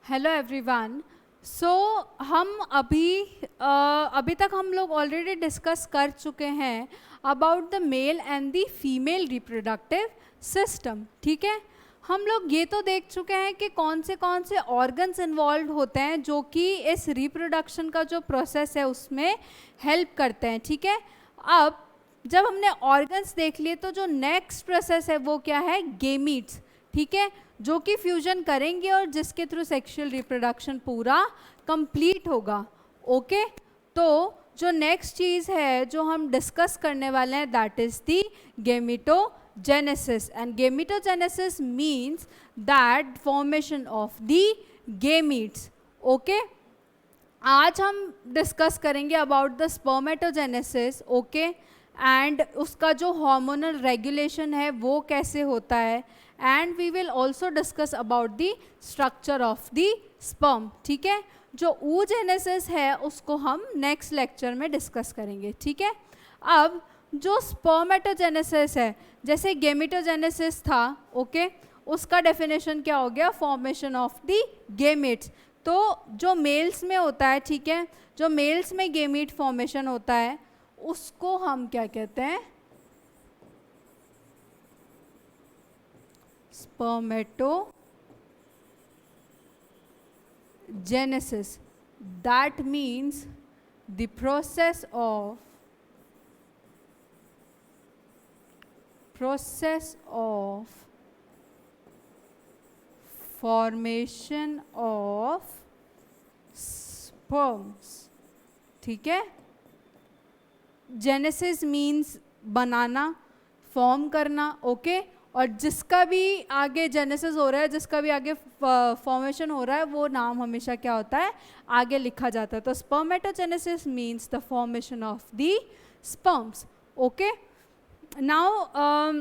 Hello everyone. सो हम अभी तक हम लोग ऑलरेडी डिस्कस कर चुके हैं about the male and the female reproductive system. ठीक है, हम लोग ये तो देख चुके हैं कि कौन से ऑर्गन्स इन्वॉल्व होते हैं जो कि इस रिप्रोडक्शन का जो प्रोसेस है उसमें हेल्प करते हैं। ठीक है, अब जब हमने ऑर्गन्स देख लिए तो जो नेक्स्ट प्रोसेस है वो क्या है? गेमीट्स। ठीक है, जो कि फ्यूजन करेंगे और जिसके थ्रू सेक्सुअल रिप्रोडक्शन पूरा कंप्लीट होगा। ओके, तो जो नेक्स्ट चीज़ है जो हम डिस्कस करने वाले हैं that is the gametogenesis. And gametogenesis means that formation of the gametes. Okay, आज हम डिस्कस करेंगे about the spermatogenesis. Okay, and उसका जो हार्मोनल रेगुलेशन है वो कैसे होता है, and we will also discuss about the structure of the sperm. ठीक है, जो oogenesis है उसको हम नेक्स्ट लेक्चर में डिस्कस करेंगे। ठीक है, अब जो स्पर्मेटोजेनेसिस है, जैसे गेमिटोजेनेसिस था, ओके, उसका डेफिनेशन क्या हो गया? Formation of the gametes. तो जो मेल्स में होता है, ठीक है, जो मेल्स में गेमीट फॉर्मेशन होता है उसको हम क्या कहते हैं? spermatogenesis. That means the process of formation of sperms. ठीक है, जेनेसिस मीन्स बनाना, फॉर्म करना। ओके, और जिसका भी आगे जेनेसिस हो रहा है, जिसका भी आगे फॉर्मेशन हो रहा है, वो नाम हमेशा क्या होता है? आगे लिखा जाता है। तो spermatogenesis means the formation of the sperms. Okay, now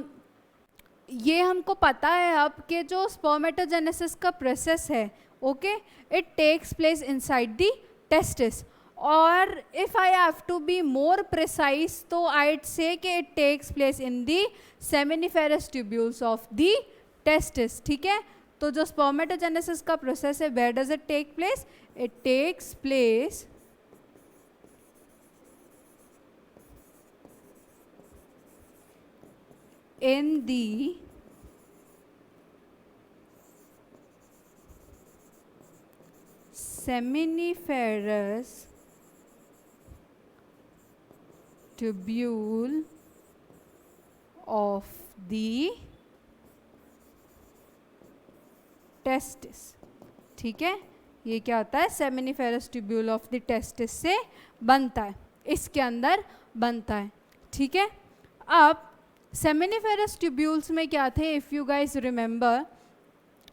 ये हमको पता है अब कि जो स्पर्मेटोजेनेसिस का प्रोसेस है, okay, it takes place inside the testis. और if I have to be more precise तो आईड से कि it takes place in the seminiferous tubules of the testis. ठीक है, तो जो स्पर्मेटोजेनेसिस का प्रोसेस है, where does it take place? It takes place in the seminiferous tubule of the testis। ठीक है, ये क्या होता है? Seminiferous tubule of the testis से बनता है, इसके अंदर बनता है। ठीक है, अब सेमिनिफेरस ट्यूब्यूल्स में क्या थे? इफ़ यू गाइज रिमेंबर,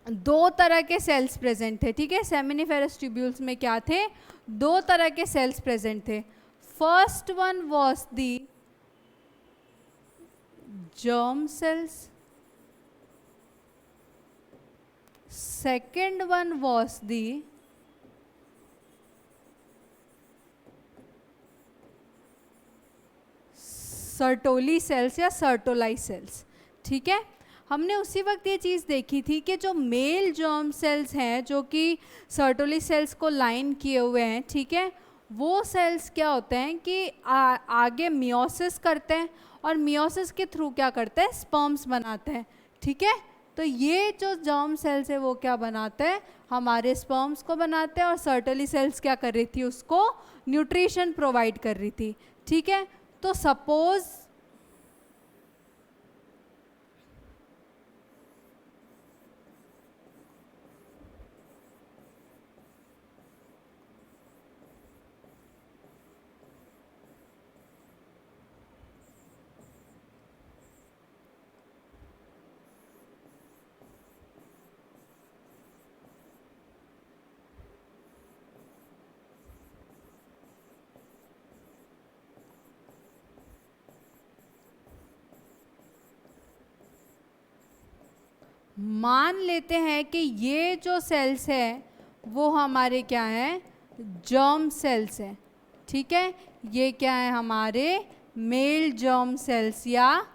दो तरह के सेल्स प्रेजेंट थे। ठीक है, सेमिनिफेरस ट्यूब्यूल्स में क्या थे? दो तरह के सेल्स प्रेजेंट थे। First one was the germ cells, second one was the Sertoli cells या सर्टोलाई सेल्स। ठीक है, हमने उसी वक्त ये चीज़ देखी थी कि जो मेल जर्म सेल्स हैं जो कि सर्टोली सेल्स को लाइन किए हुए हैं, ठीक है, वो सेल्स क्या होते हैं कि आगे मियोसिस करते हैं और मियोसिस के थ्रू क्या करते हैं? स्पर्म्स बनाते हैं। ठीक है, तो ये जो जर्म सेल्स है वो क्या बनाते हैं? हमारे स्पर्म्स को बनाते हैं। और सर्टोली सेल्स क्या कर रही थी? उसको न्यूट्रिशन प्रोवाइड कर रही थी। ठीक है, तो सपोज मान लेते हैं कि ये जो सेल्स है वो हमारे क्या हैं? जर्म सेल्स हैं। ठीक है, ये क्या है? हमारे मेल जर्म सेल्स या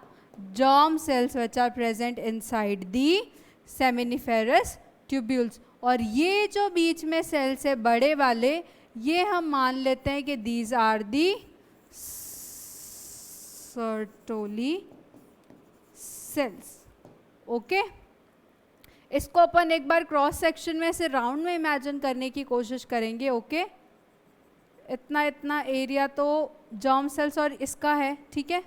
germ cells which are present inside the seminiferous tubules. और ये जो बीच में सेल्स है बड़े वाले, ये हम मान लेते हैं कि these are the Sertoli cells. Okay, इसको अपन एक बार क्रॉस सेक्शन में से राउंड में इमेजिन करने की कोशिश करेंगे। ओके, इतना इतना एरिया तो जर्म सेल्स और इसका है, ठीक है।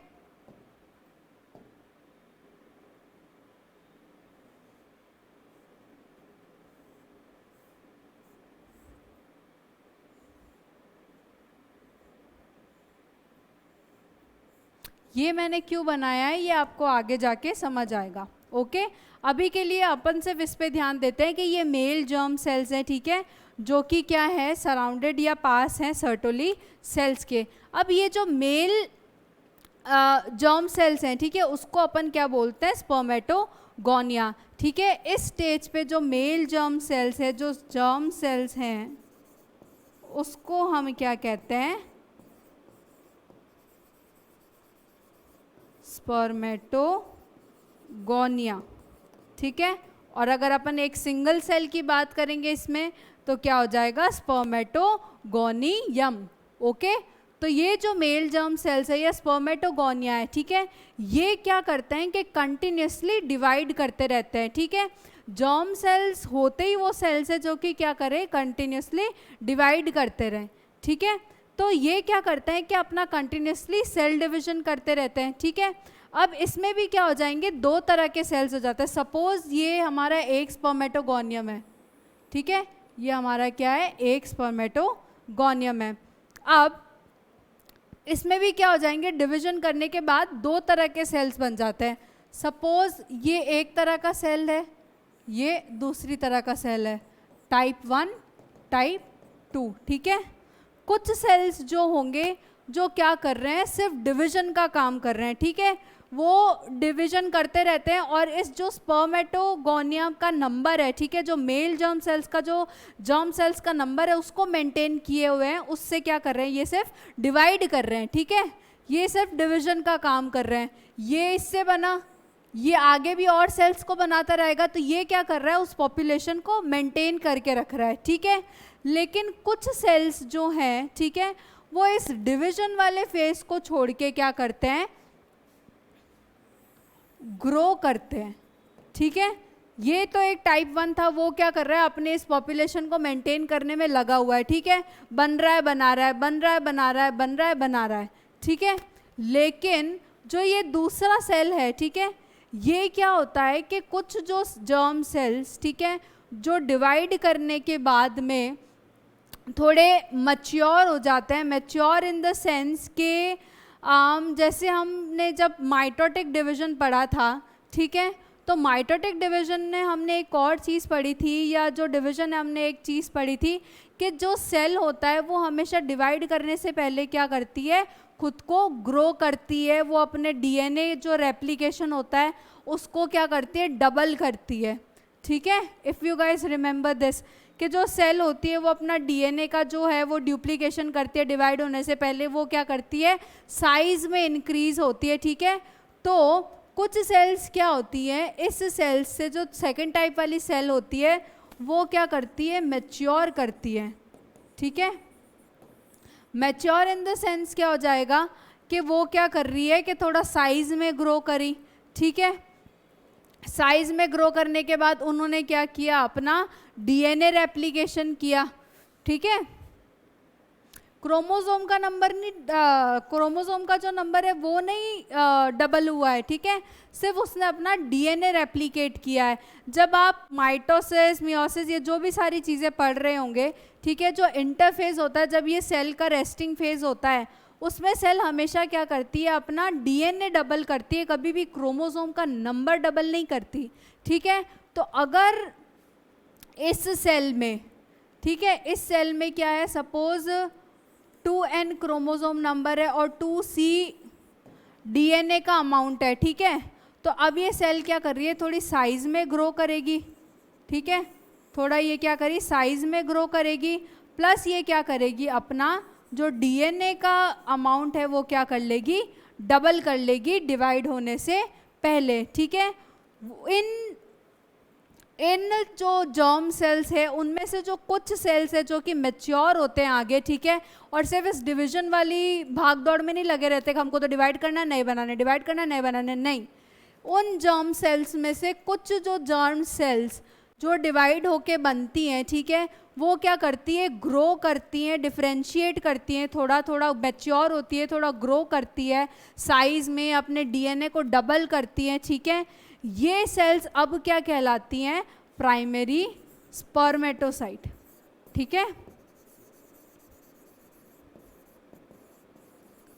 ये मैंने क्यों बनाया है ये आपको आगे जाके समझ आएगा। ओके, अभी के लिए अपन सिर्फ इस पे ध्यान देते हैं कि ये मेल जर्म सेल्स हैं, ठीक है, जो कि क्या है, सराउंडेड या पास हैं सर्टोली सेल्स के। अब ये जो मेल जर्म सेल्स हैं, ठीक है, उसको अपन क्या बोलते हैं, स्पर्मेटोगोनिया। ठीक है, इस स्टेज पे जो मेल जर्म सेल्स है, जो जर्म सेल्स हैं, उसको हम क्या कहते हैं, स्पर्मेटोगोनिया। ठीक है, और अगर अपन एक सिंगल सेल की बात करेंगे इसमें तो क्या हो जाएगा, स्पर्मेटोगोनियम। ओके, तो ये जो मेल जर्म सेल्स है या स्पर्मेटोगोनिया है, ठीक है, ये क्या करते हैं कि कंटिन्यूसली डिवाइड करते रहते हैं। ठीक है, जर्म सेल्स होते ही वो सेल्स है जो कि क्या करें, कंटिन्यूसली डिवाइड करते रहें। ठीक है, तो ये क्या करते हैं कि अपना कंटिन्यूसली सेल डिवीजन करते रहते हैं। ठीक है, अब इसमें भी क्या हो जाएंगे, दो तरह के सेल्स हो जाते हैं। सपोज ये हमारा एक स्पर्मेटोगोनियम है, ठीक है, ये हमारा क्या है, एक स्पर्मेटोगोनियम है। अब इसमें भी क्या हो जाएंगे, डिवीजन करने के बाद दो तरह के सेल्स बन जाते हैं। सपोज ये एक तरह का सेल है, ये दूसरी तरह का सेल है, टाइप 1 टाइप 2। ठीक है, कुछ सेल्स जो होंगे जो क्या कर रहे हैं, सिर्फ डिवीजन का काम कर रहे हैं। ठीक है, वो डिवीजन करते रहते हैं और इस जो स्पर्मेटोगोनिया का नंबर है, ठीक है, जो मेल जर्म सेल्स का जो जर्म सेल्स का नंबर है उसको मेंटेन किए हुए हैं, उससे क्या कर रहे हैं, ये सिर्फ डिवाइड कर रहे हैं। ठीक है, ये सिर्फ डिवीजन का काम कर रहे हैं। ये इससे बना, ये आगे भी और सेल्स को बनाता रहेगा, तो ये क्या कर रहा है, उस पॉपुलेशन को मेंटेन करके रख रहा है। ठीक है, लेकिन कुछ सेल्स जो हैं, ठीक है, वो इस डिवीजन वाले फेज को छोड़ के क्या करते हैं, ग्रो करते हैं। ठीक है, ये तो एक टाइप 1 था, वो क्या कर रहा है, अपने इस पॉपुलेशन को मेंटेन करने में लगा हुआ है। ठीक है, बन रहा है, बना रहा है, बन रहा है, बना रहा है, बन रहा है, बना रहा है। ठीक है, लेकिन जो ये दूसरा सेल है, ठीक है, ये क्या होता है कि कुछ जो जर्म सेल्स, ठीक है, जो डिवाइड करने के बाद में थोड़े मैच्योर हो जाते हैं। मैच्योर इन द सेंस के जैसे हमने जब माइटोटिक डिवीजन पढ़ा था, ठीक है, तो माइटोटिक डिवीजन में हमने एक और चीज़ पढ़ी थी, या जो डिवीजन है हमने एक चीज़ पढ़ी थी कि जो सेल होता है वो हमेशा डिवाइड करने से पहले क्या करती है, खुद को ग्रो करती है। वो अपने डीएनए जो रेप्लिकेशन होता है उसको क्या करती है, डबल करती है। ठीक है, if you guys remember this, कि जो सेल होती है वो अपना डीएनए का जो है वो डुप्लीकेशन करती है, डिवाइड होने से पहले वो क्या करती है, साइज में इंक्रीज होती है। ठीक है, तो कुछ सेल्स क्या होती है, इस सेल्स से जो सेकंड टाइप वाली सेल होती है वो क्या करती है, मैच्योर करती है। ठीक है, मैच्योर इन द सेंस क्या हो जाएगा कि वो क्या कर रही है कि थोड़ा साइज में ग्रो करी। ठीक है, साइज में ग्रो करने के बाद उन्होंने क्या किया, अपना डीएनए रेप्लिकेशन किया। ठीक है, क्रोमोसोम का नंबर नहीं, क्रोमोसोम का जो नंबर है वो नहीं डबल हुआ है। ठीक है, सिर्फ उसने अपना डीएनए रेप्लिकेट किया है। जब आप माइटोसिस, मियोसिस, ये जो भी सारी चीज़ें पढ़ रहे होंगे, ठीक है, जो इंटरफेज होता है, जब ये सेल का रेस्टिंग फेज होता है, उसमें सेल हमेशा क्या करती है, अपना डीएनए डबल करती है, कभी भी क्रोमोसोम का नंबर डबल नहीं करती। ठीक है, तो अगर इस सेल में, ठीक है, इस सेल में क्या है, सपोज 2n क्रोमोसोम नंबर है और 2c डीएनए का अमाउंट है। ठीक है, तो अब ये सेल क्या कर रही है, थोड़ी साइज में ग्रो करेगी। ठीक है, थोड़ा ये क्या करेगी, साइज में ग्रो करेगी, प्लस ये क्या करेगी, अपना जो डीएनए का अमाउंट है वो क्या कर लेगी, डबल कर लेगी डिवाइड होने से पहले। ठीक है, इन जो जर्म सेल्स है उनमें से जो कुछ सेल्स है जो कि मैच्योर होते हैं आगे, ठीक है, और सिर्फ इस डिवीजन वाली भाग दौड़ में नहीं लगे रहते कि हमको तो डिवाइड करना नहीं बनाने, डिवाइड करना नहीं बनाने, नहीं। उन जर्म सेल्स में से कुछ जो जर्म सेल्स जो डिवाइड होके बनती हैं, ठीक है, वो क्या करती है, ग्रो करती हैं, डिफरेंशिएट करती हैं, थोड़ा थोड़ा मैच्योर होती है, थोड़ा ग्रो करती है साइज में, अपने डीएनए को डबल करती हैं, ठीक है। ये सेल्स अब क्या कहलाती हैं, प्राइमरी स्पर्मेटोसाइट, ठीक है।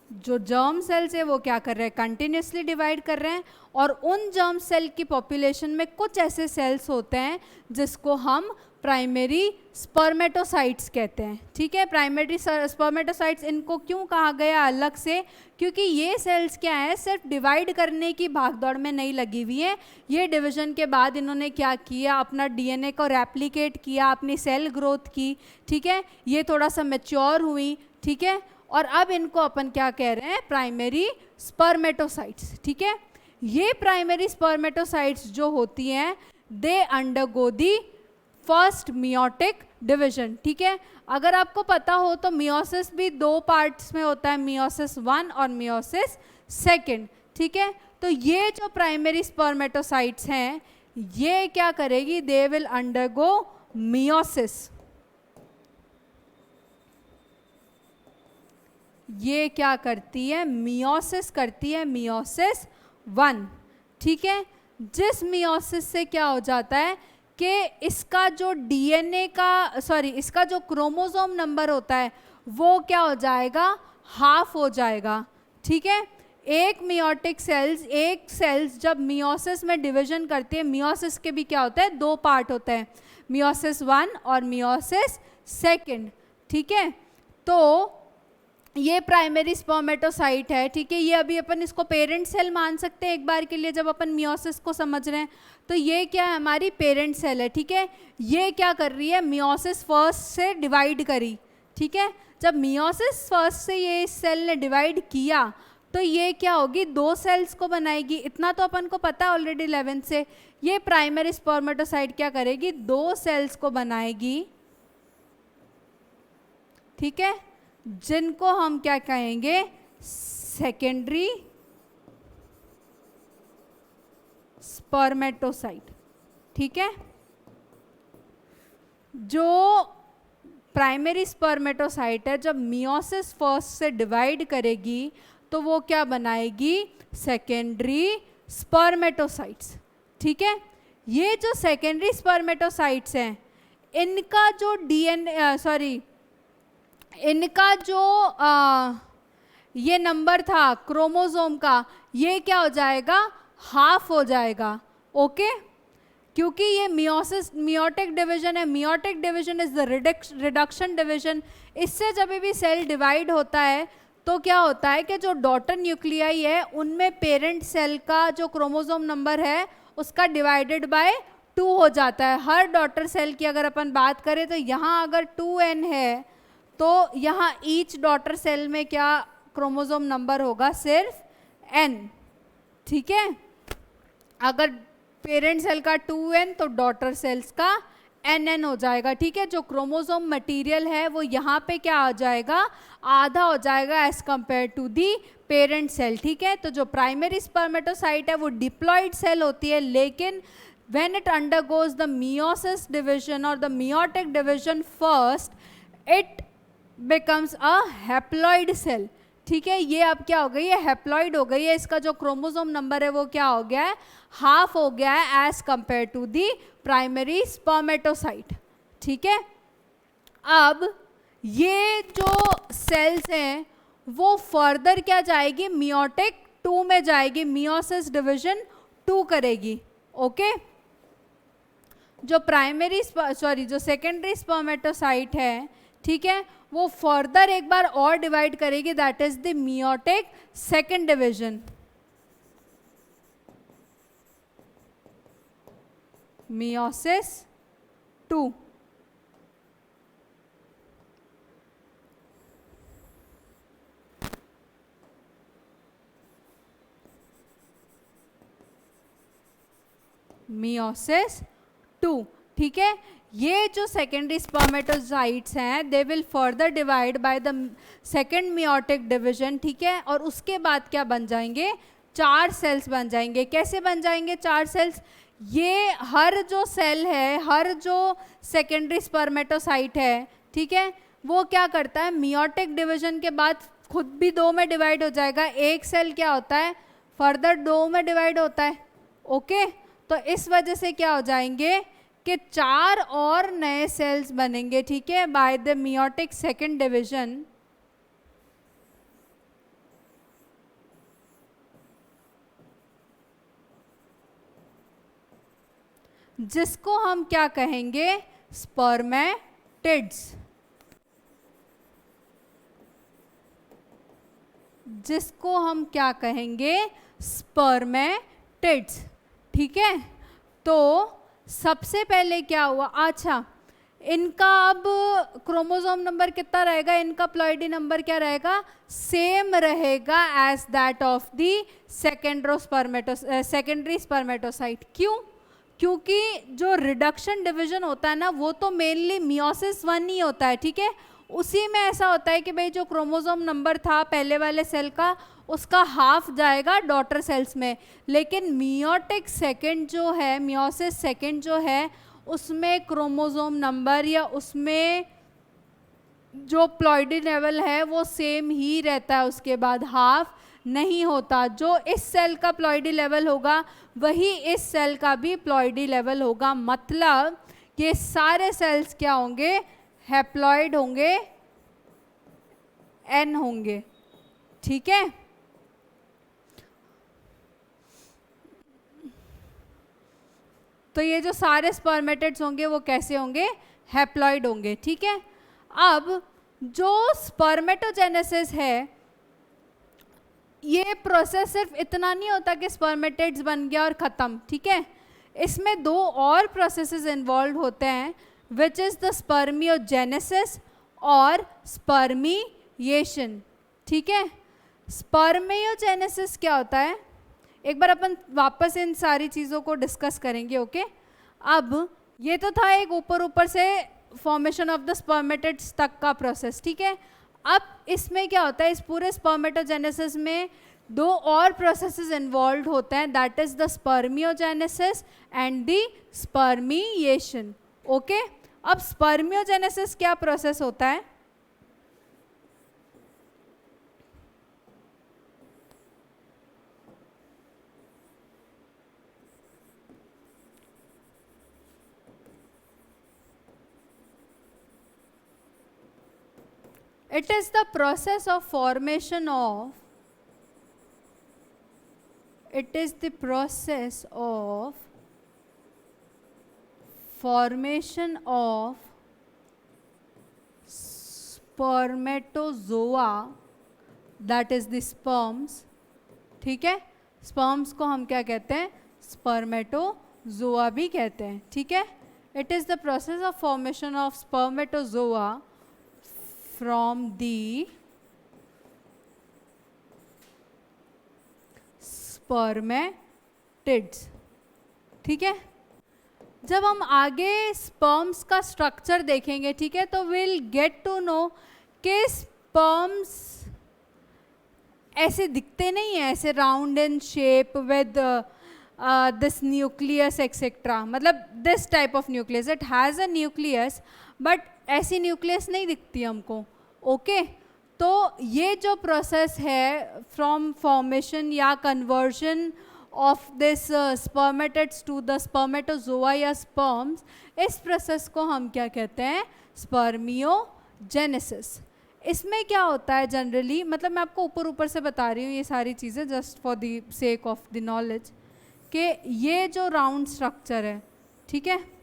जो जर्म सेल्स है वो क्या कर रहे हैं, कंटिन्यूसली डिवाइड कर रहे हैं, और उन जर्म सेल की पॉपुलेशन में कुछ ऐसे सेल्स होते हैं जिसको हम प्राइमरी स्पर्मेटोसाइट्स कहते हैं, ठीक है। प्राइमरी स्पर्मेटोसाइट्स इनको क्यों कहा गया अलग से, क्योंकि ये सेल्स क्या है, सिर्फ डिवाइड करने की भागदौड़ में नहीं लगी हुई है। ये डिवीजन के बाद इन्होंने क्या किया, अपना डीएनए को रेप्लिकेट किया, अपनी सेल ग्रोथ की, ठीक है, ये थोड़ा सा मैच्योर हुई, ठीक है, और अब इनको अपन क्या कह रहे हैं, प्राइमरी स्पर्मेटोसाइट्स, ठीक है। ये प्राइमरी स्पर्मेटोसाइट्स जो होती हैं, they undergo the first meiotic division, ठीक है। अगर आपको पता हो तो मियोसिस भी दो पार्ट्स में होता है, मियोसिस 1 और मियोसिस 2, ठीक है। तो ये जो प्राइमरी स्पर्मेटोसाइट्स हैं ये क्या करेगी, दे विल अंडरगो मियोसिस। ये क्या करती है, मियोसिस करती है, मियोसिस 1, ठीक है। जिस मियोसिस से क्या हो जाता है कि इसका जो डीएनए का इसका जो क्रोमोसोम नंबर होता है वो क्या हो जाएगा, हाफ हो जाएगा, ठीक है। एक सेल्स जब मियोसिस में डिवीजन करती है, मियोसिस के भी क्या होता है, दो पार्ट होते हैं, मियोसिस 1 और मियोसिस 2, ठीक है। तो ये प्राइमरी स्पर्मेटोसाइट है, ठीक है। ये अभी अपन इसको पेरेंट सेल मान सकते हैं एक बार के लिए जब अपन मियोसिस को समझ रहे हैं। तो ये क्या है, हमारी पेरेंट सेल है, ठीक है। ये क्या कर रही है, मियोसिस फर्स्ट से डिवाइड करी, ठीक है। जब मियोसिस फर्स्ट से ये इस सेल ने डिवाइड किया तो ये क्या होगी, दो सेल्स को बनाएगी, इतना तो अपन को पता है ऑलरेडी 11 से। ये प्राइमरी स्पर्मेटोसाइट क्या करेगी, दो सेल्स को बनाएगी, ठीक है, जिनको हम क्या कहेंगे, सेकेंडरी स्पर्मेटोसाइट, ठीक है। जो प्राइमरी स्पर्मेटोसाइट है जब मियोसिस फर्स्ट से डिवाइड करेगी तो वो क्या बनाएगी, सेकेंडरी स्पर्मेटोसाइट्स, ठीक है। ये जो सेकेंडरी स्पर्मेटोसाइट्स हैं इनका जो इनका जो ये नंबर था क्रोमोसोम का, ये क्या हो जाएगा, हाफ हो जाएगा, ओके। क्योंकि ये मियोटिक डिवीजन है, meiotic division is the reduction division. इससे जब भी सेल डिवाइड होता है तो क्या होता है कि जो डॉटर न्यूक्लियाई है उनमें पेरेंट सेल का जो क्रोमोसोम नंबर है उसका डिवाइडेड बाय 2 हो जाता है। हर डॉटर सेल की अगर अपन बात करें तो यहाँ अगर 2n है तो यहाँ ईच डॉटर सेल में क्या क्रोमोसोम नंबर होगा, सिर्फ n, ठीक है। अगर पेरेंट सेल का 2n तो डॉटर सेल्स का nn हो जाएगा, ठीक है। जो क्रोमोसोम मटेरियल है वो यहाँ पे क्या आ जाएगा, आधा हो जाएगा as compare to the parent cell, ठीक है। तो जो प्राइमरी स्पर्मेटोसाइट है वो डिप्लॉइड सेल होती है, लेकिन when it undergoes the meiosis division or the meiotic division first, it becomes a haploid cell, ठीक है। ये अब क्या हो गई है, हैप्लॉइड हो गई है। इसका जो क्रोमोसोम नंबर है वो क्या हो गया है, हाफ हो गया है as compare to the primary spermatocyte, ठीक है। अब ये जो सेल्स हैं वो फर्दर क्या जाएगी, मियोटिक 2 में जाएगी, मियोसिस डिवीजन 2 करेगी, ओके। जो सेकेंडरी स्पर्मेटोसाइट है, ठीक है, वो फर्दर एक बार और डिवाइड करेगी, that is the meiotic second division, meiosis 2, meiosis 2, ठीक है। ये जो सेकेंडरी स्पर्मेटोसाइट्स हैं they will further divide by the second meiotic division, ठीक है। और उसके बाद क्या बन जाएंगे, 4 सेल्स बन जाएंगे। कैसे बन जाएंगे 4 सेल्स, ये हर जो सेल है, हर जो सेकेंडरी स्पर्मेटोसाइट है, ठीक है, वो क्या करता है, मियोटिक डिवीजन के बाद खुद भी 2 में डिवाइड हो जाएगा। एक सेल क्या होता है, फर्दर 2 में डिवाइड होता है, ओके। तो इस वजह से क्या हो जाएंगे कि 4 और नए सेल्स बनेंगे, ठीक है, by the meiotic second division. जिसको हम क्या कहेंगे, स्पर्मेटिड्स, जिसको हम क्या कहेंगे, स्पर्मेटिड्स, ठीक है। तो सबसे पहले क्या हुआ, अच्छा इनका अब क्रोमोसोम नंबर कितना रहेगा, इनका प्लॉइडी नंबर क्या रहेगा, सेम रहेगा as that of the secondary spermatocyte. क्यों, क्योंकि जो रिडक्शन डिवीजन होता है ना, वो तो मेनली मियोसिस 1 ही होता है, ठीक है। उसी में ऐसा होता है कि भाई जो क्रोमोसोम नंबर था पहले वाले सेल का, उसका हाफ जाएगा डॉटर सेल्स में। लेकिन मियोटिक सेकेंड जो है, मियोसिस सेकेंड जो है, उसमें क्रोमोसोम नंबर या उसमें जो प्लॉइडी लेवल है वो सेम ही रहता है, उसके बाद हाफ नहीं होता। जो इस सेल का प्लॉइडी लेवल होगा वही इस सेल का भी प्लॉइडी लेवल होगा। मतलब ये सारे सेल्स क्या होंगे, हैप्लॉइड होंगे, एन होंगे, ठीक है। तो ये जो सारे स्पर्मेटिड्स होंगे वो कैसे होंगे, हैप्लॉइड होंगे, ठीक है। अब जो स्पर्मेटोजेनेसिस है, ये प्रोसेस सिर्फ इतना नहीं होता कि स्पर्मेटिड्स बन गया और ख़त्म, ठीक है। इसमें 2 और प्रोसेसेस इन्वॉल्व होते हैं, विच इज़ द स्पर्मियोजेनेसिस और स्पर्मिएशन, ठीक है। स्पर्मियोजेनेसिस क्या होता है, एक बार अपन वापस इन सारी चीज़ों को डिस्कस करेंगे, ओके। अब ये तो था एक ऊपर ऊपर से फॉर्मेशन ऑफ द स्पर्मेटिड्स तक का प्रोसेस, ठीक है। अब इसमें क्या होता है, इस पूरे स्पर्मेटोजेनेसिस में 2 और प्रोसेसेस इन्वॉल्व होते हैं, that is the spermiogenesis and the spermiation, okay. अब स्पर्मियोजेनेसिस क्या प्रोसेस होता है, it is the process of formation of, it is the process of formation of spermatozoa, that is the sperms, ठीक है। Sperms को हम क्या कहते हैं, स्पर्मेटोजोआ भी कहते हैं, ठीक है। It is the process of formation of spermatozoa from the spermatids, ठीक है। जब हम आगे स्पर्म्स का स्ट्रक्चर देखेंगे, ठीक है, तो विल गेट टू नो कि स्पर्म्स ऐसे दिखते नहीं है, ऐसे round in shape with this nucleus etcetera, मतलब this type of nucleus, it has a nucleus but ऐसी न्यूक्लियस नहीं दिखती हमको, ओके। तो ये जो प्रोसेस है फ्रॉम फॉर्मेशन या conversion of this spermatids to the spermatozoa या स्पर्म्स, इस प्रोसेस को हम क्या कहते हैं, स्पर्मियोजेनेसिस। इसमें क्या होता है जनरली, मतलब मैं आपको ऊपर ऊपर से बता रही हूँ ये सारी चीज़ें just for the sake of the knowledge, कि ये जो राउंड स्ट्रक्चर है, ठीक है,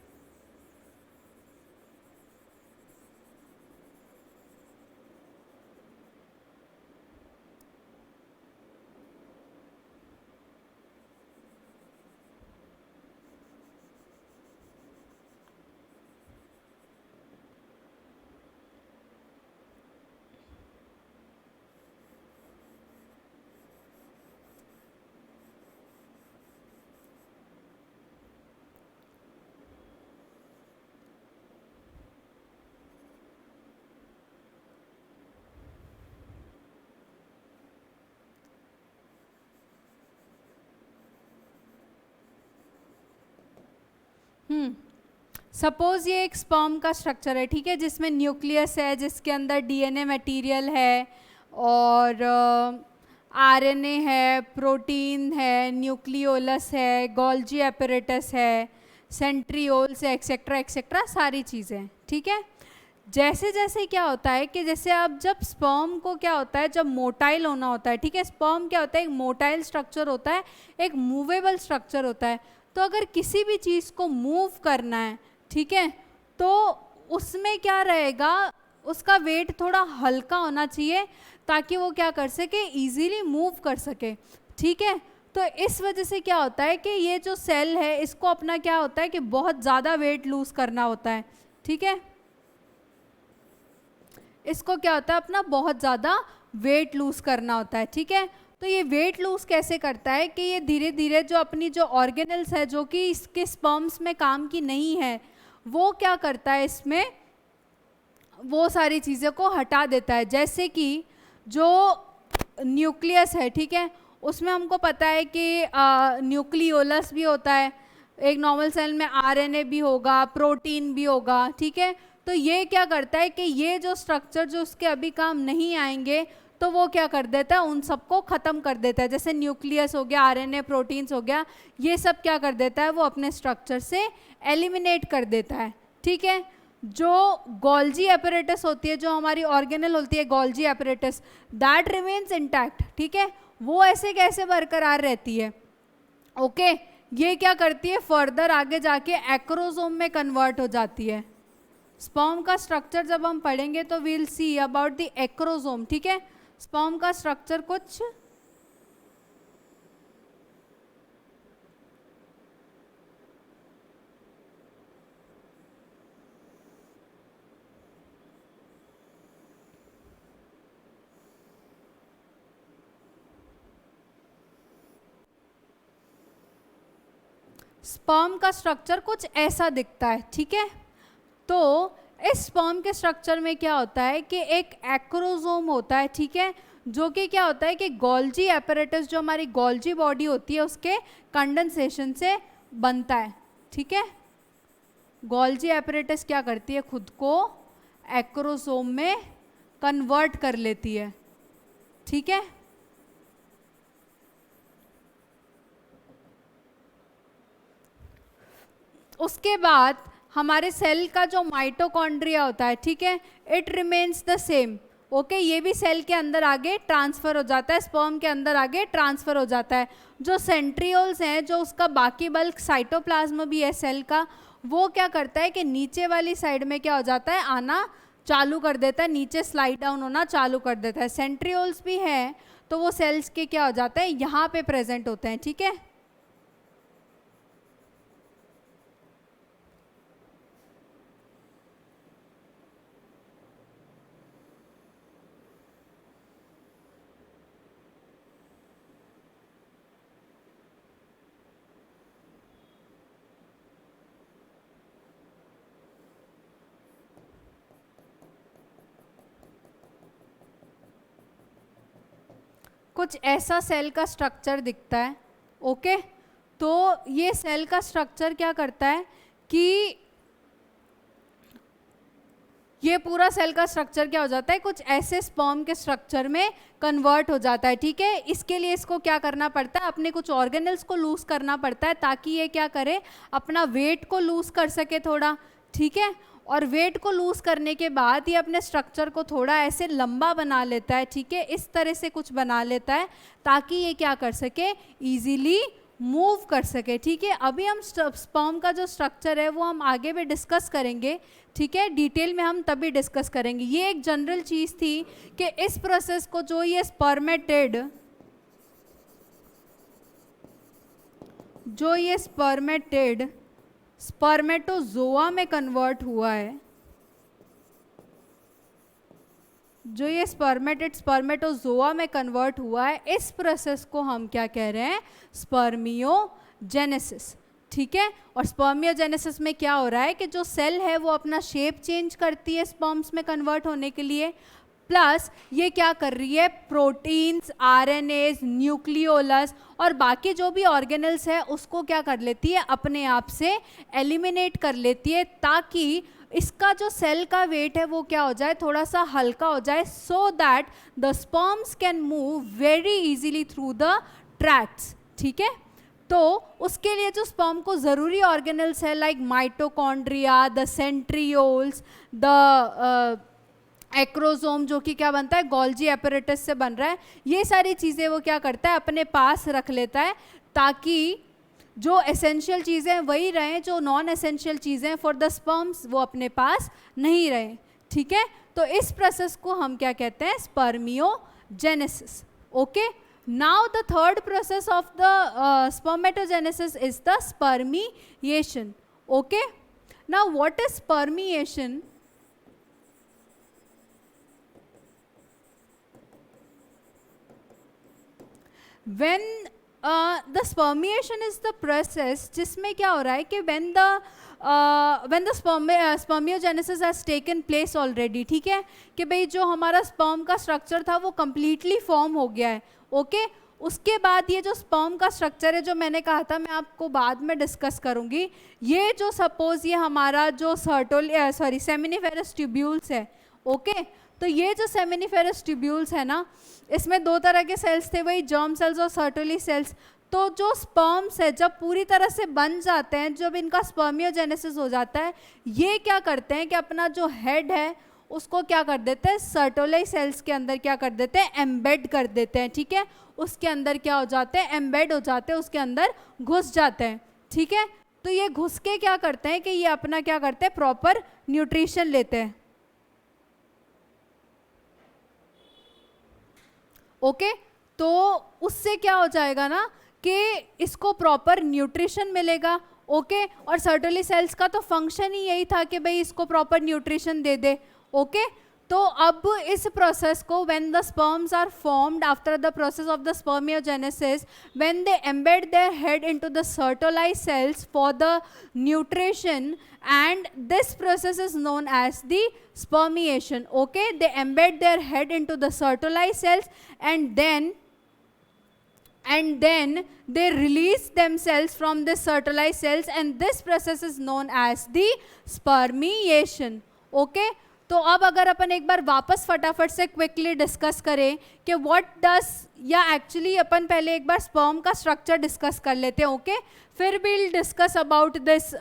सपोज ये एक स्पर्म का स्ट्रक्चर है, ठीक है, जिसमें न्यूक्लियस है, जिसके अंदर डीएनए मटेरियल है और आरएनए है, प्रोटीन है, न्यूक्लियोलस है, गोल्जी एपरेटस है, सेंट्रियोल्स है, एक्सेट्रा एक्सेट्रा सारी चीज़ें, ठीक है। जैसे जैसे क्या होता है कि जैसे अब जब स्पर्म को क्या होता है, जब मोटाइल होना होता है, ठीक है, स्पर्म क्या होता है, एक मोटाइल स्ट्रक्चर होता है, एक मूवेबल स्ट्रक्चर होता है। तो अगर किसी भी चीज़ को मूव करना है, ठीक है, तो उसमें क्या रहेगा, उसका वेट थोड़ा हल्का होना चाहिए ताकि वो क्या कर सके, इजीली मूव कर सके, ठीक है। तो इस वजह से क्या होता है कि ये जो सेल है इसको अपना क्या होता है कि बहुत ज़्यादा वेट लूज़ करना होता है, ठीक है, इसको क्या होता है, अपना बहुत ज़्यादा वेट लूज़ करना होता है, ठीक है। तो ये वेट लूज़ कैसे करता है कि ये धीरे धीरे जो अपनी जो ऑर्गेनल्स है जो कि इसके स्पर्म्स में काम की नहीं है, वो क्या करता है, इसमें वो सारी चीज़ें को हटा देता है। जैसे कि जो न्यूक्लियस है, ठीक है, उसमें हमको पता है कि न्यूक्लियोलस भी होता है, एक नॉर्मल सेल में आरएनए भी होगा, प्रोटीन भी होगा, ठीक है। तो ये क्या करता है कि ये जो स्ट्रक्चर जो उसके अभी काम नहीं आएंगे तो वो क्या कर देता है, उन सबको ख़त्म कर देता है। जैसे न्यूक्लियस हो गया, आरएनए, प्रोटीन्स हो गया, ये सब क्या कर देता है, वो अपने स्ट्रक्चर से एलिमिनेट कर देता है, ठीक है। जो गोल्जी एपरेटस होती है, जो हमारी ऑर्गेनल होती है Golgi apparatus, that remains intact, ठीक है, वो ऐसे कैसे बरकरार रहती है, ओके। ये क्या करती है, फर्दर आगे जाके एक्रोसोम में कन्वर्ट हो जाती है। स्पर्म का स्ट्रक्चर जब हम पढ़ेंगे तो we'll see about the acrosome, ठीक है। स्पर्म का स्ट्रक्चर कुछ स्पर्म का स्ट्रक्चर कुछ ऐसा दिखता है, ठीक है। तो इस स्पर्म के स्ट्रक्चर में क्या होता है कि एक एक्रोसोम होता है, ठीक है, जो कि क्या होता है कि गोल्जी एपरेटस, जो हमारी गोल्जी बॉडी होती है, उसके कंडेंसेशन से बनता है, ठीक है। गोल्जी एपरेटस क्या करती है, खुद को एक्रोसोम में कन्वर्ट कर लेती है, ठीक है। उसके बाद हमारे सेल का जो माइटोकॉन्ड्रिया होता है, ठीक है, it remains the same, okay. ये भी सेल के अंदर आगे ट्रांसफ़र हो जाता है, स्पर्म के अंदर आगे ट्रांसफ़र हो जाता है। जो सेंट्रियोल्स हैं, जो उसका बाकी बल्क साइटोप्लाज्म भी है सेल का, वो क्या करता है कि नीचे वाली साइड में क्या हो जाता है, आना चालू कर देता है, नीचे स्लाइड डाउन होना चालू कर देता है। सेंट्रियोल्स भी हैं तो वो सेल्स के क्या हो जाता है, यहाँ पे प्रेजेंट होते हैं, ठीक है। कुछ ऐसा सेल का स्ट्रक्चर दिखता है, ओके। तो ये सेल का स्ट्रक्चर क्या करता है कि ये पूरा सेल का स्ट्रक्चर क्या हो जाता है, कुछ ऐसे स्पर्म के स्ट्रक्चर में कन्वर्ट हो जाता है, ठीक है। इसके लिए इसको क्या करना पड़ता है, अपने कुछ ऑर्गेनल्स को लूज करना पड़ता है ताकि ये क्या करे, अपना वेट को लूज कर सके थोड़ा, ठीक है। और वेट को लूज करने के बाद ये अपने स्ट्रक्चर को थोड़ा ऐसे लंबा बना लेता है, ठीक है, इस तरह से कुछ बना लेता है ताकि ये क्या कर सके, इजीली मूव कर सके, ठीक है। अभी हम स्पर्म का जो स्ट्रक्चर है वो हम आगे भी डिस्कस करेंगे, ठीक है, डिटेल में हम तभी डिस्कस करेंगे। ये एक जनरल चीज़ थी कि इस प्रोसेस को जो ये स्पर्मेटेड स्पर्मेटोजोआ में कन्वर्ट हुआ है, जो ये स्पर्मेटोजोआ में कन्वर्ट हुआ है, इस प्रोसेस को हम क्या कह रहे हैं, स्पर्मियोजेनेसिस, ठीक है। और स्पर्मियोजेनेसिस में क्या हो रहा है कि जो सेल है वो अपना शेप चेंज करती है स्पर्म्स में कन्वर्ट होने के लिए, प्लस ये क्या कर रही है, प्रोटीन्स, आरएनएज, न्यूक्लियोलस और बाकी जो भी ऑर्गेनल्स है उसको क्या कर लेती है, अपने आप से एलिमिनेट कर लेती है, ताकि इसका जो सेल का वेट है वो क्या हो जाए, थोड़ा सा हल्का हो जाए, so that the sperms can move very easily through the tracts. ठीक है, तो उसके लिए जो स्पर्म को ज़रूरी ऑर्गेनल्स है like mitochondria, the centrioles, the acrosome जो कि क्या बनता है, गोल्जी एपरेटस से बन रहा है, ये सारी चीज़ें वो क्या करता है, अपने पास रख लेता है, ताकि जो एसेंशियल चीज़ें वही रहें, जो नॉन एसेंशियल चीज़ें फॉर द स्पर्म्स वो अपने पास नहीं रहें। ठीक है, तो इस प्रोसेस को हम क्या कहते हैं, spermiogenesis. Okay, now the third process of the spermatogenesis is the spermiation. Okay, now what is spermiation? When the spermiation is the process जिसमें क्या हो रहा है कि when the spermiogenesis has taken place already, ठीक है, कि भाई जो हमारा स्पर्म का स्ट्रक्चर था वो completely फॉर्म हो गया है। ओके, उसके बाद ये जो स्पर्म का स्ट्रक्चर है जो मैंने कहा था, मैं आपको बाद में डिस्कस करूंगी, ये जो सपोज ये हमारा जो सेमिनिफेरस ट्यूब्यूल्स है। ओके, तो ये जो सेमिनिफेरस ट्यूब्यूल्स है ना, इसमें दो तरह के सेल्स थे, वही जर्म सेल्स और सर्टोली सेल्स। तो जो स्पर्म्स है जब पूरी तरह से बन जाते हैं, जब इनका स्पर्मियोजेनेसिस हो जाता है, ये क्या करते हैं कि अपना जो हेड है उसको क्या कर देते हैं, सर्टोलाई सेल्स के अंदर क्या कर देते हैं, एम्बेड कर देते हैं। ठीक है, उसके अंदर क्या हो जाते हैं, एम्बेड हो जाते हैं, उसके अंदर घुस जाते हैं। ठीक है, तो ये घुस के क्या करते हैं कि ये अपना क्या करते हैं, प्रॉपर न्यूट्रिशन लेते हैं। ओके, तो उससे क्या हो जाएगा ना कि इसको प्रॉपर न्यूट्रिशन मिलेगा। ओके, और सर्टोली सेल्स का तो फंक्शन ही यही था कि भाई इसको प्रॉपर न्यूट्रिशन दे दे। ओके, तो अब इस प्रोसेस को when the sperms are formed after the process of the spermiogenesis, when they embed their head into the Sertoli cells for the nutrition, and this process is known as the spermiation. Okay, they embed their head into the Sertoli cells and then they release themselves from the Sertoli cells, and this process is known as the spermiation. Okay, तो अब अगर अपन एक बार वापस फटाफट से quickly discuss करें कि what does, या एक्चुअली अपन पहले एक बार स्पर्म का स्ट्रक्चर डिस्कस कर लेते हैं। ओके, फिर will discuss about this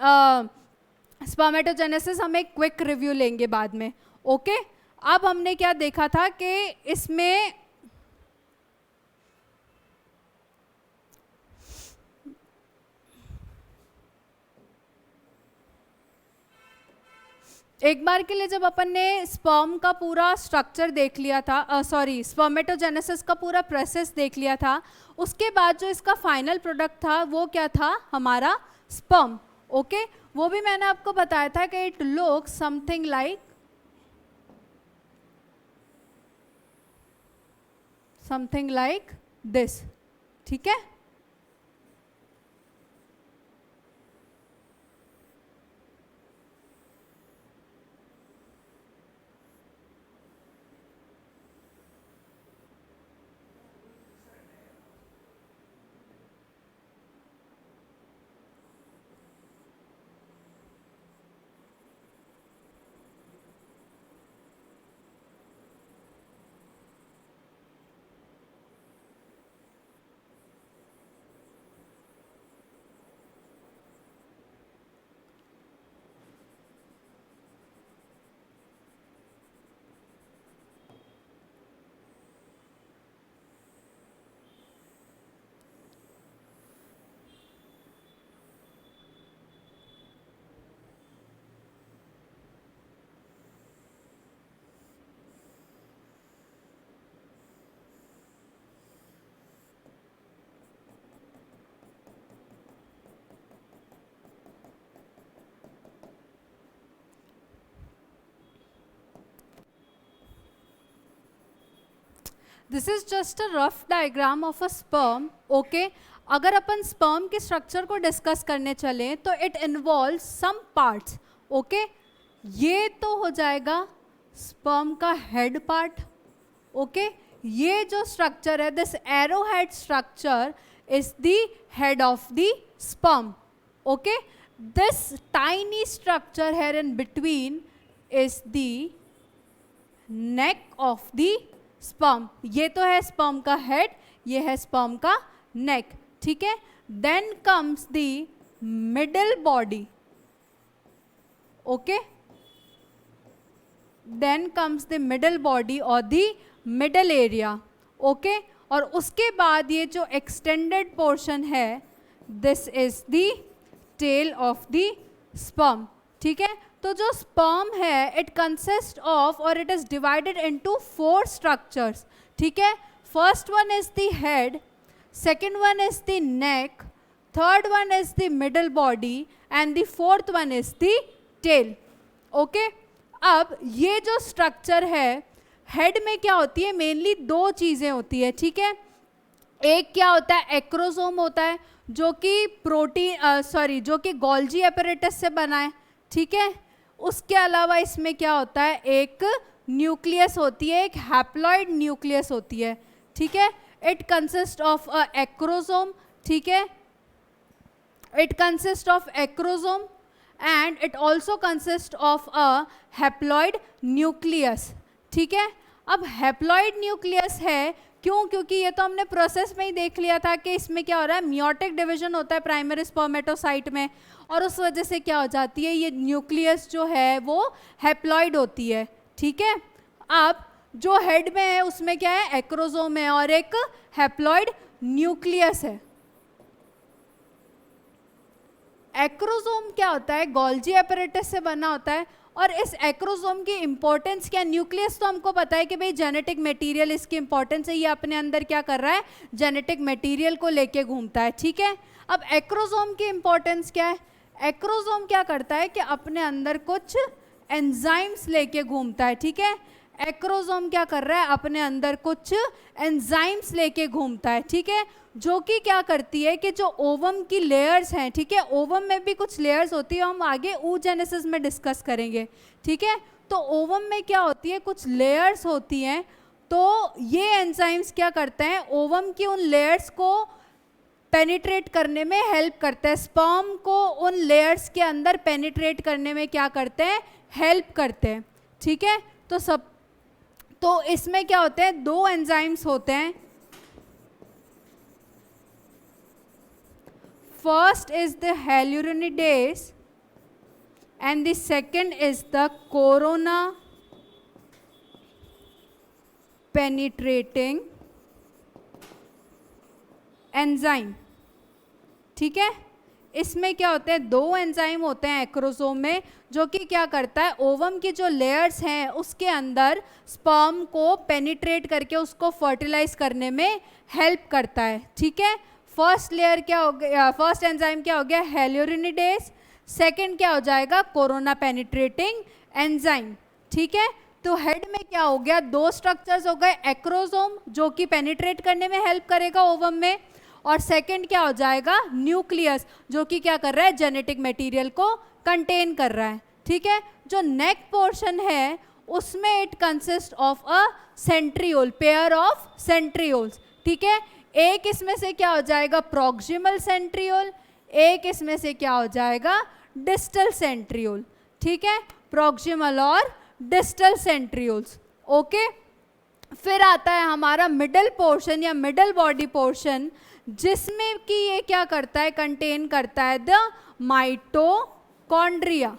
spermatogenesis, हम एक क्विक रिव्यू लेंगे बाद में। ओके, अब हमने क्या देखा था कि इसमें एक बार के लिए जब अपन ने स्पर्म का पूरा स्ट्रक्चर देख लिया था, स्पर्मेटोजेनेसिस का पूरा प्रोसेस देख लिया था, उसके बाद जो इसका फाइनल प्रोडक्ट था वो क्या था, हमारा स्पर्म। ओके, वो भी मैंने आपको बताया था कि it looks something like this. ठीक है, this is just a rough diagram of a sperm. Okay, अगर अपन स्पर्म के स्ट्रक्चर को डिस्कस करने चलें तो it involve some parts. Okay, ये तो हो जाएगा स्पर्म का हेड पार्ट। ओके ये जो स्ट्रक्चर है, this arrow head structure is the head of the sperm. Okay this tiny structure here in between is the neck of the sperm. ये तो है स्पर्म का हेड, ये है स्पर्म का नेक. ठीक है, then comes the middle body. Okay then comes the middle body और द मिडल एरिया. ओके और उसके बाद ये जो एक्सटेंडेड पोर्शन है, this is the tail of the sperm. ठीक है, तो जो स्पर्म है इट कंसिस्ट ऑफ और it is divided into 4 structures. ठीक है, first one is the head, second one is the neck, third one is the middle body and the fourth one is the tail. Okay अब ये जो structure है, head में क्या होती है, मेनली 2 चीज़ें होती है. ठीक है, एक क्या होता है, एक्रोसोम होता है जो कि जो कि गोल्जी एपरेटस से बना है. ठीक है, उसके अलावा इसमें क्या होता है, एक न्यूक्लियस होती है, एक हैप्लॉइड न्यूक्लियस होती है. ठीक है, it consist of a acrosome. ठीक है, it consist of acrosome and it also consist of a haploid nucleus. ठीक है, अब हैप्लॉइड न्यूक्लियस है क्यों, क्योंकि ये तो हमने प्रोसेस में ही देख लिया था कि इसमें क्या हो रहा है, मियोटिक डिवीजन होता है प्राइमरी स्पर्मेटोसाइट में, और उस वजह से क्या हो जाती है, ये न्यूक्लियस जो है वो हैप्लॉइड होती है. ठीक है, अब जो हेड में है उसमें क्या है, एक्रोसोम है और एक हैप्लॉइड न्यूक्लियस है. एक्रोसोम क्या होता है, गोल्जी एपरेटस से बना होता है. और इस एक्रोसोम की इंपॉर्टेंस क्या, न्यूक्लियस तो हमको पता है कि भाई जेनेटिक मटेरियल इसकी इंपॉर्टेंस है, ये अपने अंदर क्या कर रहा है, जेनेटिक मटेरियल को लेके घूमता है. ठीक है, अब एक्रोसोम की इंपॉर्टेंस क्या है, एक्रोसोम क्या करता है कि अपने अंदर कुछ एंजाइम्स लेके घूमता है. ठीक है, एक्रोसोम क्या कर रहा है, अपने अंदर कुछ एंजाइम्स लेके घूमता है. ठीक है, जो कि क्या करती है कि जो ओवम की लेयर्स हैं, ठीक है, ओवम में भी कुछ लेयर्स होती है, हम आगे oogenesis में डिस्कस करेंगे. ठीक है, तो ओवम में क्या होती है, कुछ लेयर्स होती हैं, तो ये एंजाइम्स क्या करते हैं, ओवम की उन लेयर्स को पेनिट्रेट करने में हेल्प करते हैं, स्पर्म को उन लेयर्स के अंदर पेनिट्रेट करने में क्या करते हैं, हेल्प करते हैं. ठीक है, तो इसमें क्या होते हैं, 2 एंजाइम्स होते हैं. First is the hyaluronidase and the second is the corona penetrating enzyme. ठीक है, इसमें क्या होते हैं, 2 एंजाइम होते हैं एक्रोसोम में, जो कि क्या करता है, ओवम की जो लेयर्स हैं उसके अंदर स्पर्म को पेनिट्रेट करके उसको फर्टिलाइज करने में हेल्प करता है. ठीक है, फर्स्ट लेयर क्या हो गया, फर्स्ट एंजाइम क्या हो गया, हेल्यूरिनिडेज, सेकंड क्या हो जाएगा, कोरोना पेनिट्रेटिंग एंजाइम. ठीक है, तो हेड में क्या हो गया, 2 स्ट्रक्चर्स हो गए, एक्रोसोम जो कि पेनिट्रेट करने में हेल्प करेगा ओवम में, और सेकंड क्या हो जाएगा, न्यूक्लियस जो कि क्या कर रहा है, जेनेटिक मटेरियल को कंटेन कर रहा है. ठीक है, जो नेक पोर्शन है उसमें it consist of a centriole, pair of centrioles. ठीक है, एक इसमें से क्या हो जाएगा, प्रॉक्सिमल सेंट्रियोल, एक इसमें से क्या हो जाएगा, डिस्टल सेंट्रियोल. ठीक है, प्रॉक्सिमल और डिस्टल सेंट्रियोल्स. ओके, फिर आता है हमारा मिडल पोर्शन या मिडल बॉडी पोर्शन, जिसमें कि ये क्या करता है, कंटेन करता है द माइटोकॉन्ड्रिया.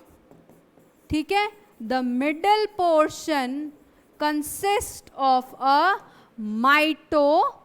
ठीक है, the middle portion consist of a mitochondria.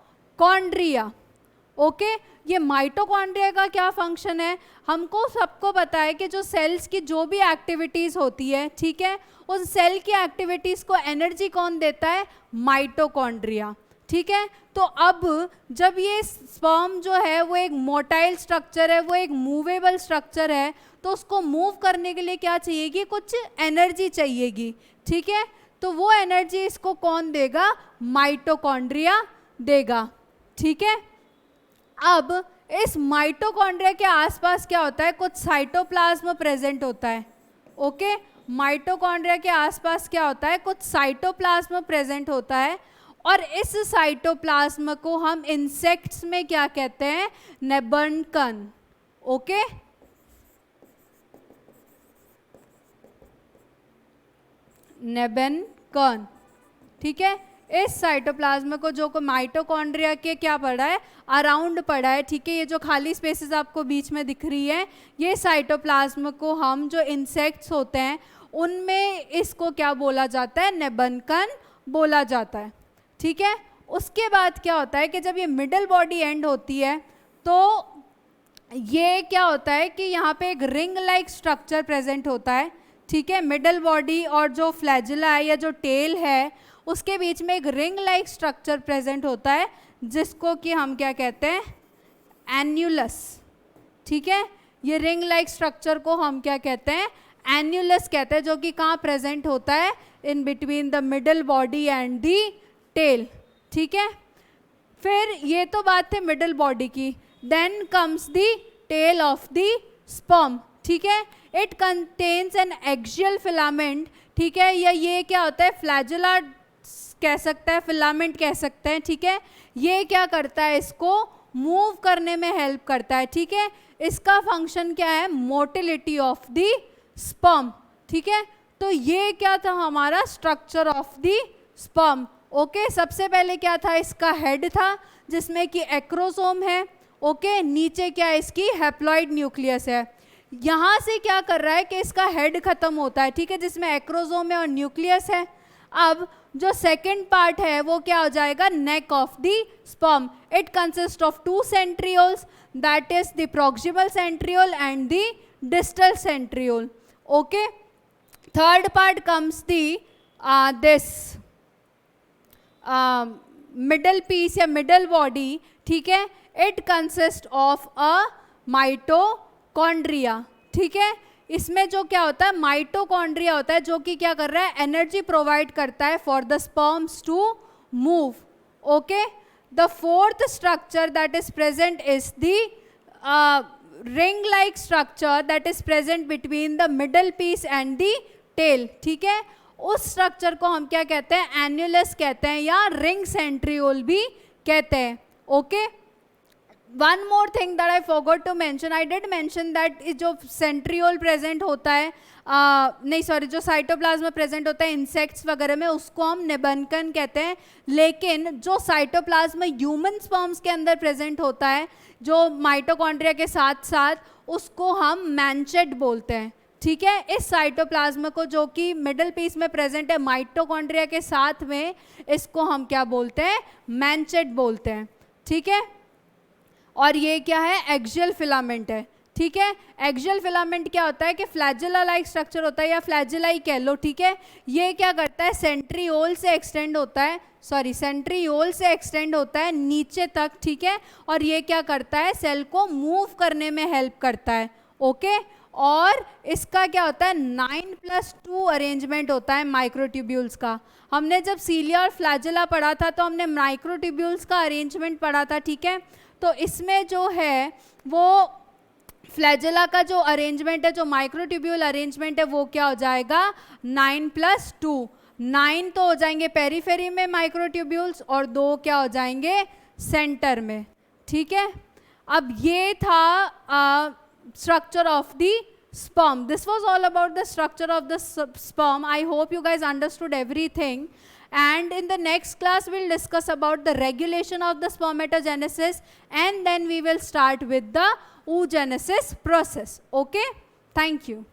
Okay, ये माइटोकॉन्ड्रिया का क्या फंक्शन है, हमको सबको पता है कि जो सेल्स की जो भी एक्टिविटीज़ होती है, ठीक है, उस सेल की एक्टिविटीज़ को एनर्जी कौन देता है, माइटोकॉन्ड्रिया. ठीक है, तो अब जब ये स्पर्म जो है वो एक मोटाइल स्ट्रक्चर है, वो एक मूवेबल स्ट्रक्चर है, तो उसको मूव करने के लिए क्या चाहिएगी, कुछ एनर्जी चाहिएगी. ठीक है, तो वो एनर्जी इसको कौन देगा, माइटोकॉन्ड्रिया देगा. ठीक है, अब इस माइटोकॉन्ड्रिया के आसपास क्या होता है, कुछ साइटोप्लाज्म प्रेजेंट होता है. ओके, माइटोकॉन्ड्रिया के आसपास क्या होता है, कुछ साइटोप्लाज्म प्रेजेंट होता है, और इस साइटोप्लाज्म को हम इंसेक्ट्स में क्या कहते हैं, नेबनकन, ओके। नेबनकन, ठीक है। इस साइटोप्लाज्म को जो को माइटोकॉन्ड्रिया के क्या पड़ा है, अराउंड पड़ा है, ठीक है। ये जो खाली स्पेसेस आपको बीच में दिख रही है, ये साइटोप्लाज्म को हम जो इंसेक्ट्स होते हैं उनमें इसको क्या बोला जाता है, नेबनकन बोला जाता है, ठीक है। उसके बाद क्या होता है कि जब ये मिडल बॉडी एंड होती है तो ये क्या होता है कि यहाँ पे एक रिंग लाइक स्ट्रक्चर प्रेजेंट होता है, ठीक है। मिडल बॉडी और जो फ्लैजिला है या जो टेल है उसके बीच में एक रिंग लाइक स्ट्रक्चर प्रेजेंट होता है जिसको कि हम क्या कहते हैं, एन्युलस, ठीक है। ये रिंग लाइक स्ट्रक्चर को हम क्या कहते हैं, एन्युलस कहते हैं, जो कि कहाँ प्रेजेंट होता है, in between the middle body and the tail, ठीक है। फिर ये तो बात है मिडल बॉडी की, then comes the tail of the sperm, ठीक है। It contains an axial filament, ठीक है, या ये क्या होता है, फ्लैजिला कह सकता है, फिलामेंट कह सकते हैं, ठीक है। ये क्या करता है, इसको मूव करने में हेल्प करता है, ठीक है। इसका फंक्शन क्या है, मोटिलिटी ऑफ दी स्पर्म, ठीक है। तो ये क्या था हमारा structure of the sperm, okay. सबसे पहले क्या था, इसका हेड था जिसमें कि एक्रोसोम है, ओके। नीचे क्या है, इसकी हैप्लॉइड न्यूक्लियस है। यहाँ से क्या कर रहा है कि इसका हेड खत्म होता है, ठीक है, जिसमें एक्रोसोम है और न्यूक्लियस है। अब जो सेकंड पार्ट है वो क्या हो जाएगा, neck of the sperm. It consist of 2 centrioles, that is the proximal centriole and the distal centriole, okay. Third part comes the this middle piece या मिडल बॉडी, ठीक है। It consist of a mitochondria, ठीक है। इसमें जो क्या होता है, माइटोकॉन्ड्रिया होता है जो कि क्या कर रहा है, एनर्जी प्रोवाइड करता है for the sperms to move, okay. The fourth structure that is present is the ring like structure that is present between the middle piece and the tail, ठीक है। उस स्ट्रक्चर को हम क्या कहते हैं, एन्युलस कहते हैं या रिंग सेंट्रियोल भी कहते हैं, okay. One more thing that I forgot to mention, I did mention that जो सेंट्रियोल प्रेजेंट होता है, नहीं सॉरी, जो साइटोप्लाज्म प्रेजेंट होता है इंसेक्ट्स वगैरह में उसको हम निबंकन कहते हैं, लेकिन जो साइटोप्लाज्म ह्यूमन स्पर्म्स के अंदर प्रेजेंट होता है जो माइटोकॉन्ड्रिया के साथ साथ, उसको हम मैंचेट बोलते हैं, ठीक है। इस साइटोप्लाज्म को जो कि मिडल पीस में प्रेजेंट है माइटोकॉन्ड्रिया के साथ में, इसको हम क्या बोलते हैं, मैंचेट बोलते हैं, ठीक है। और ये क्या है, एक्सियल फिलामेंट है, ठीक है। एक्सियल फिलामेंट क्या होता है कि फ्लैजिला लाइक स्ट्रक्चर होता है या फ्लैजिला ही कह लो, ठीक है। ये क्या करता है, सेंट्रियोल से एक्सटेंड होता है, सॉरी सेंट्रियोल से एक्सटेंड होता है नीचे तक, ठीक है। और ये क्या करता है, सेल को मूव करने में हेल्प करता है, ओके। और इसका क्या होता है, 9+2 अरेंजमेंट होता है माइक्रोट्यूब्यूल्स का। हमने जब सीलिया और फ्लैजिला पढ़ा था तो हमने माइक्रोट्यूब्यूल्स का अरेंजमेंट पढ़ा था, ठीक है। तो इसमें जो है वो फ्लैजिला का जो अरेंजमेंट है, जो माइक्रोट्यूब्यूल अरेंजमेंट है, वो क्या हो जाएगा, 9+2। 9 तो हो जाएंगे पेरीफेरी में माइक्रोट्यूब्यूल्स और 2 क्या हो जाएंगे सेंटर में, ठीक है। अब ये था structure of the sperm. This was all about the structure of the sperm. I hope you guys understood everything. And in the next class, we'll discuss about the regulation of the spermatogenesis, and then we will start with the oogenesis process. Okay? Thank you.